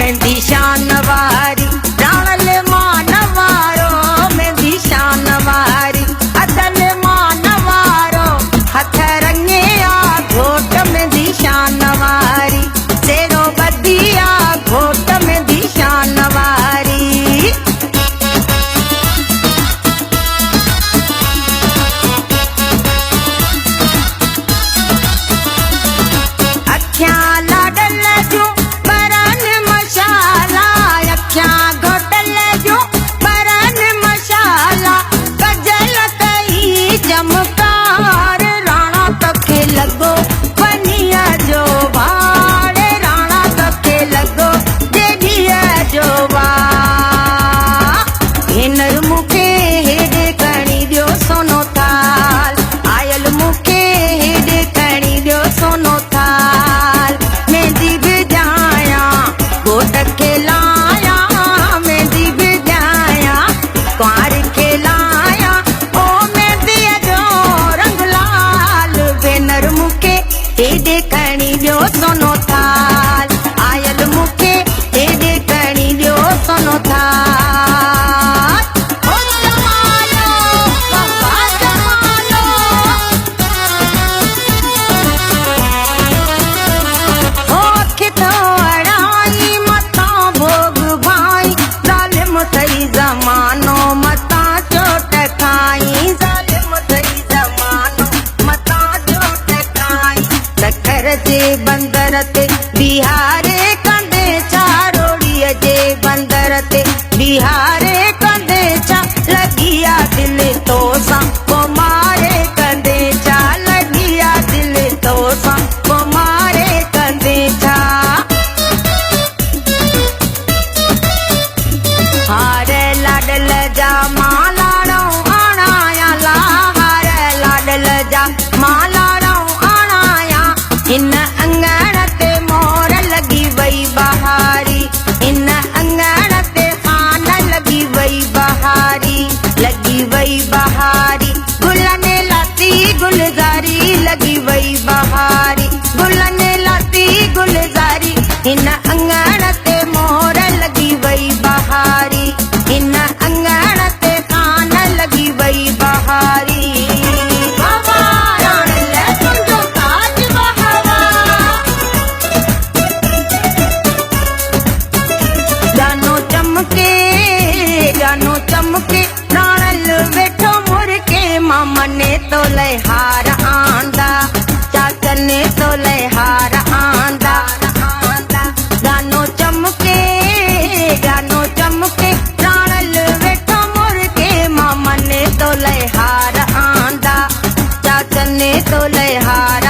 मेहंदी शान वारी राणल मान वारो मेहंदी शान वारी अदल मान वारो हथ रंगे आ घोट मेहंदी शान वारी सेरो बदिया घोट मेहंदी शान वारी अख्या लाडल जो बरन मशाला अख्या घोटल जो बरन मशाला कजल कई चमकार राणा तोखे लगो बनिया जो वाड़ राणा तोखे लगो देविया जो वाड़ हिनर मुखे हेडे कणी दियो सोनो थाल आयल मुखे हेडे कणी दियो सोनो थाल मेहंदी बिजाया गोट के लाया मेहंदी बिजाया कुंवर के लाया ओ मेहंदी जो रंग लाल भेनर मुखे हेडे कणी दियो सोनो थाल आयल मुखे हेडे कणी दियो सोनो थाल ओ जमालो बाबा जमालो ओ कितो अड़ाई मता भोग भाई जालिम थई जमानो मता चोट खाई जालिम थई जमानो मता चोट खाई सखर जे बंदर ते बिहारे कंदे चारोड़ीअ जे बंदर ते बिहारे कंदे चा लगिया दिल तो सा को मारे कंदे चा लगिया दिल तो सा को मारे कंदे चा हारे लाडल जा मालाड़ो आणाया ला हारे लाडल जा मालाड़ो आणाया इन अंगण ते मोर लगी वई बहारी इन अंगण ते खान लगी वई बहारी लगी वई बहारी गुलने लाती गुलजारी लगी वई बहारी गुलने लाती गुलजारी इन अंगण ते मोर लगी वई बहारी इन अंगण ते खान लगी वई बहारी हवा राणल तुंहिंजो ताज बहावा जानो चमके राणल वेठो मुरके मामा ने तो ले हार आंदा चाचन ने तो ले हार आंदा जानो चमके राणल वेठो मुरके मामा ने तो ले हार आंदा चाचन ने तो ले हार